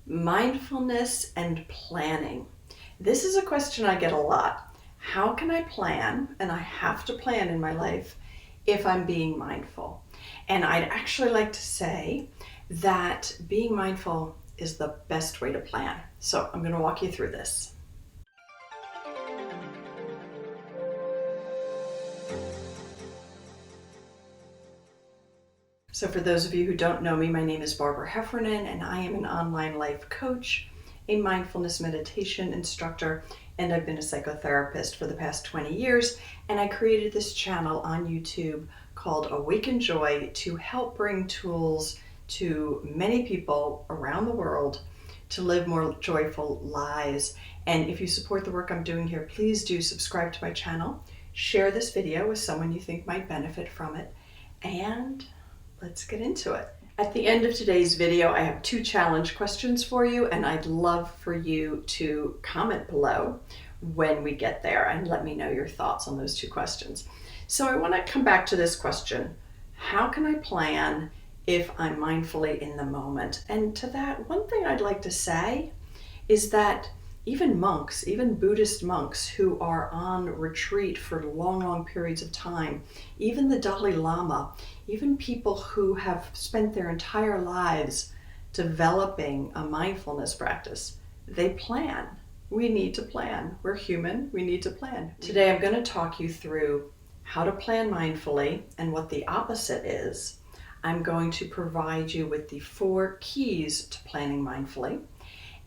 Mindfulness and planning. This is a question I get a lot. How can I plan, and I have to plan in my life, if I'm being mindful? And I'd actually like to say that being mindful is the best way to plan. So I'm going to walk you through this. So for those of you who don't know me, my name is Barbara Heffernan, and I am an online life coach, a mindfulness meditation instructor, and I've been a psychotherapist for the past 20 years. And I created this channel on YouTube called Awaken Joy to help bring tools to many people around the world to live more joyful lives. And if you support the work I'm doing here, please do subscribe to my channel, share this video with someone you think might benefit from it, and let's get into it. At the end of today's video, I have 2 challenge questions for you, and I'd love for you to comment below when we get there and let me know your thoughts on those 2 questions. So I want to come back to this question. How can I plan if I'm mindfully in the moment? And to that, one thing I'd like to say is that even monks, even Buddhist monks who are on retreat for long periods of time, even the Dalai Lama, even people who have spent their entire lives developing a mindfulness practice, they plan. We need to plan. We're human. We need to plan. Today I'm going to talk you through how to plan mindfully and what the opposite is. I'm going to provide you with the 4 keys to planning mindfully.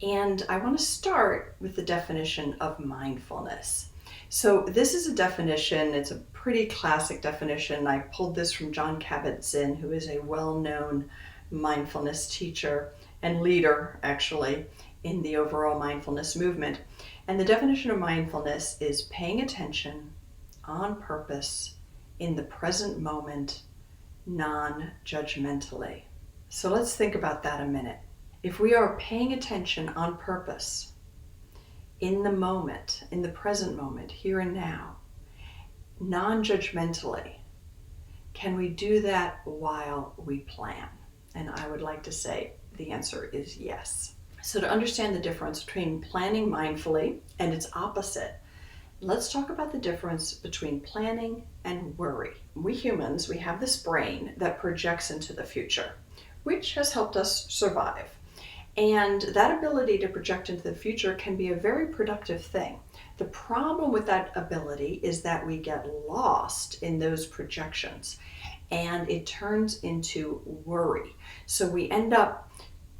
And I want to start with the definition of mindfulness. So this is a definition, it's a pretty classic definition. I pulled this from Jon Kabat-Zinn, who is a well-known mindfulness teacher and leader, actually, in the overall mindfulness movement. And the definition of mindfulness is paying attention on purpose in the present moment, non-judgmentally. So let's think about that a minute. If we are paying attention on purpose, in the moment, in the present moment, here and now, non-judgmentally, can we do that while we plan? And I would like to say the answer is yes. So to understand the difference between planning mindfully and its opposite, let's talk about the difference between planning and worry. We humans, we have this brain that projects into the future, which has helped us survive. And that ability to project into the future can be a very productive thing. The problem with that ability is that we get lost in those projections and it turns into worry. So we end up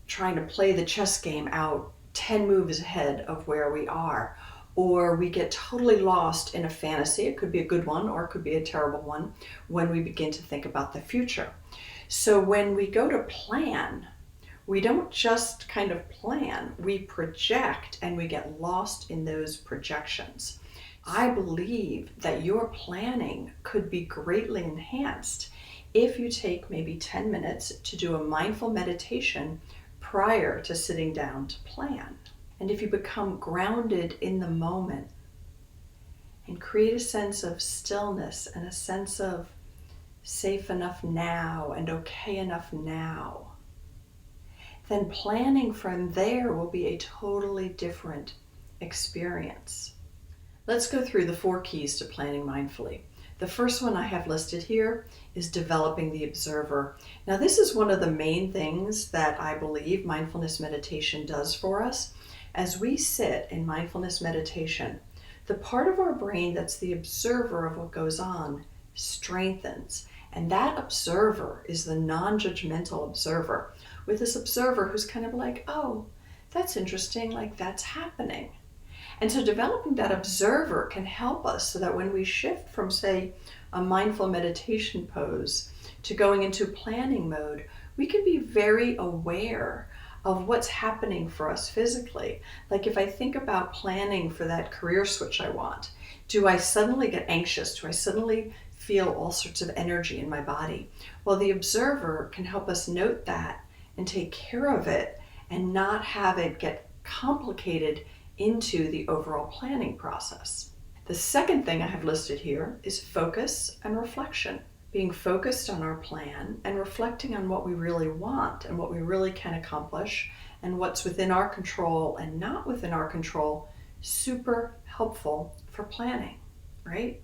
trying to play the chess game out 10 moves ahead of where we are, or we get totally lost in a fantasy. It could be a good one or it could be a terrible one when we begin to think about the future. So when we go to plan, we don't just kind of plan, we project and we get lost in those projections. I believe that your planning could be greatly enhanced if you take maybe 10 minutes to do a mindful meditation prior to sitting down to plan. And if you become grounded in the moment and create a sense of stillness and a sense of safe enough now and okay enough now, then planning from there will be a totally different experience. Let's go through the 4 keys to planning mindfully. The first one I have listed here is developing the observer. Now this is one of the main things that I believe mindfulness meditation does for us. As we sit in mindfulness meditation, the part of our brain that's the observer of what goes on strengthens. And that observer is the non-judgmental observer, with this observer who's kind of like, oh, that's interesting, like that's happening. And so developing that observer can help us so that when we shift from, say, a mindful meditation pose to going into planning mode, we can be very aware of what's happening for us physically. Like if I think about planning for that career switch I want, do I suddenly get anxious? Do I suddenly feel all sorts of energy in my body? Well, the observer can help us note that and take care of it and not have it get complicated into the overall planning process. The second thing I have listed here is focus and reflection. Being focused on our plan and reflecting on what we really want and what we really can accomplish and what's within our control and not within our control, super helpful for planning, right?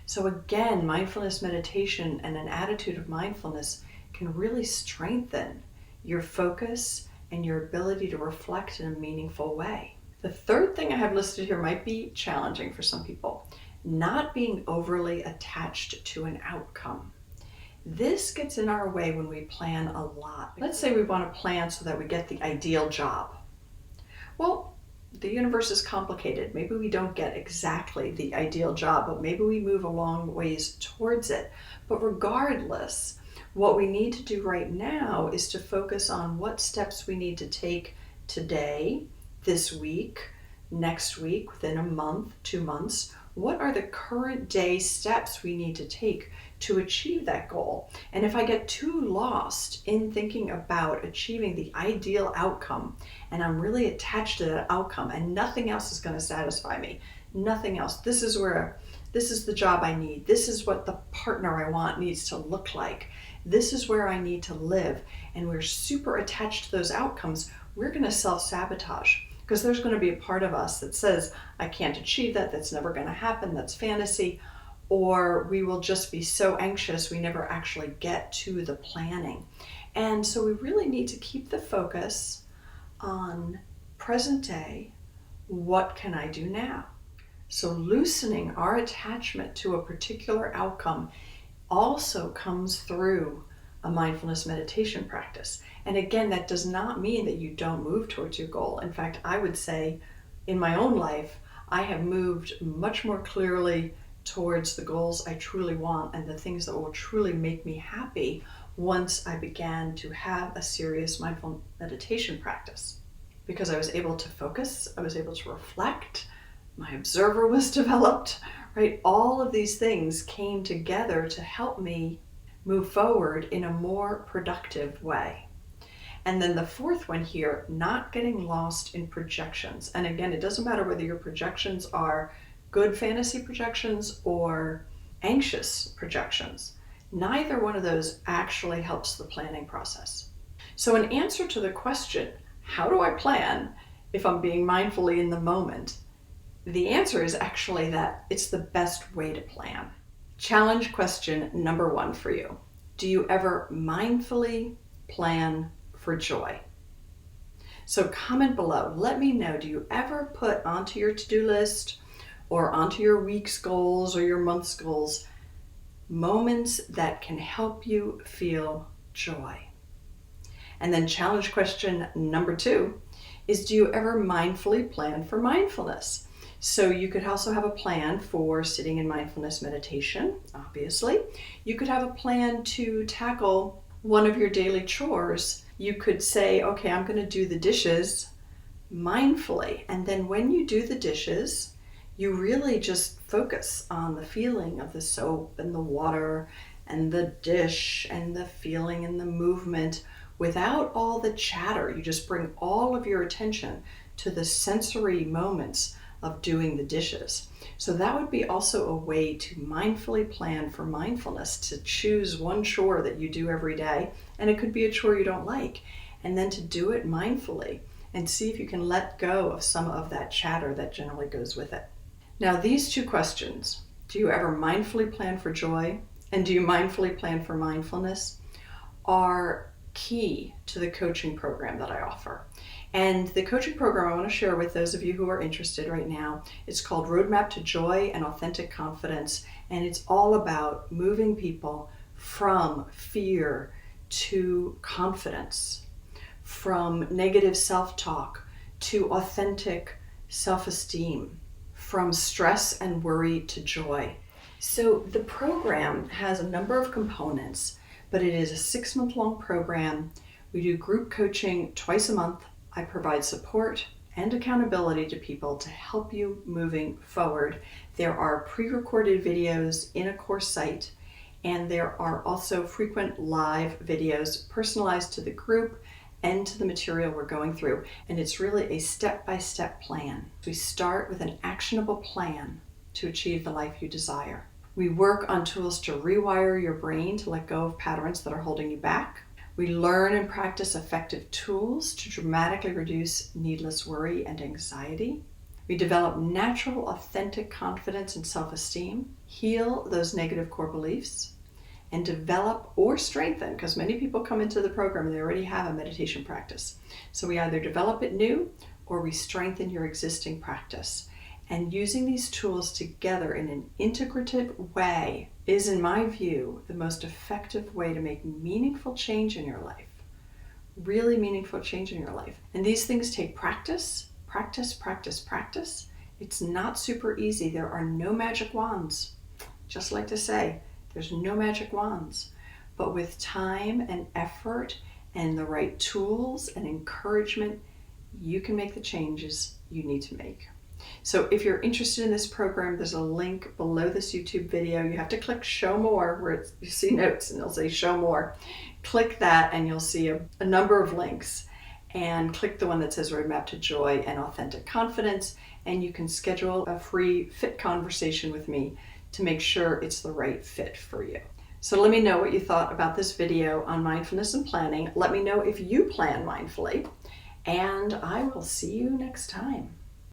So again, mindfulness meditation and an attitude of mindfulness can really strengthen your focus and your ability to reflect in a meaningful way. The third thing I have listed here might be challenging for some people. Not being overly attached to an outcome. This gets in our way when we plan a lot. Let's say we want to plan so that we get the ideal job. Well, the universe is complicated. Maybe we don't get exactly the ideal job, but maybe we move a long ways towards it. But regardless, what we need to do right now is to focus on what steps we need to take today, this week, next week, within a month, 2 months. What are the current day steps we need to take to achieve that goal? And if I get too lost in thinking about achieving the ideal outcome, and I'm really attached to that outcome and nothing else is going to satisfy me, nothing else, this is the job I need, this is what the partner I want needs to look like, this is where I need to live, and we're super attached to those outcomes, we're going to self-sabotage. Because there's going to be a part of us that says, I can't achieve that, that's never going to happen, that's fantasy, or we will just be so anxious we never actually get to the planning. And so we really need to keep the focus on present day, what can I do now? So loosening our attachment to a particular outcome also comes through a mindfulness meditation practice. And again, that does not mean that you don't move towards your goal. In fact, I would say in my own life, I have moved much more clearly towards the goals I truly want and the things that will truly make me happy once I began to have a serious mindful meditation practice. Because I was able to focus, I was able to reflect, my observer was developed, right? All of these things came together to help me move forward in a more productive way. And then the fourth one here, not getting lost in projections. And again, it doesn't matter whether your projections are good fantasy projections or anxious projections. Neither one of those actually helps the planning process. So in answer to the question, how do I plan if I'm being mindfully in the moment? The answer is actually that it's the best way to plan. Challenge question number 1 for you. Do you ever mindfully plan for joy? So comment below. Let me know, do you ever put onto your to-do list or onto your week's goals or your month's goals moments that can help you feel joy? And then challenge question number 2 is, do you ever mindfully plan for mindfulness? So you could also have a plan for sitting in mindfulness meditation, obviously. You could have a plan to tackle one of your daily chores. You could say, okay, I'm going to do the dishes mindfully. And then when you do the dishes, you really just focus on the feeling of the soap and the water and the dish and the feeling and the movement without all the chatter. You just bring all of your attention to the sensory moments of doing the dishes. So that would be also a way to mindfully plan for mindfulness, to choose one chore that you do every day, and it could be a chore you don't like, and then to do it mindfully and see if you can let go of some of that chatter that generally goes with it. Now, these 2 questions, do you ever mindfully plan for joy and do you mindfully plan for mindfulness, are key to the coaching program that I offer. And the coaching program I want to share with those of you who are interested right now, it's called Roadmap to Joy and Authentic Confidence, and it's all about moving people from fear to confidence, from negative self-talk to authentic self-esteem, from stress and worry to joy. So the program has a number of components, but it is a 6-month-long program. We do group coaching twice a month. I provide support and accountability to people to help you moving forward. There are pre-recorded videos in a course site, and there are also frequent live videos personalized to the group and to the material we're going through. And it's really a step-by-step plan. We start with an actionable plan to achieve the life you desire. We work on tools to rewire your brain to let go of patterns that are holding you back. We learn and practice effective tools to dramatically reduce needless worry and anxiety. We develop natural, authentic confidence and self-esteem, heal those negative core beliefs, and develop or strengthen, because many people come into the program and they already have a meditation practice. So we either develop it new or we strengthen your existing practice. And using these tools together in an integrative way is, in my view, the most effective way to make meaningful change in your life. Really meaningful change in your life. And these things take practice. It's not super easy. There are no magic wands. Just like to say, there's no magic wands. But with time and effort and the right tools and encouragement, you can make the changes you need to make. So if you're interested in this program, there's a link below this YouTube video. You have to click show more where you see notes and it'll say show more. Click that and you'll see a number of links. And click the one that says Roadmap to Joy and Authentic Confidence, and you can schedule a free fit conversation with me to make sure it's the right fit for you. So let me know what you thought about this video on mindfulness and planning. Let me know if you plan mindfully, and I will see you next time.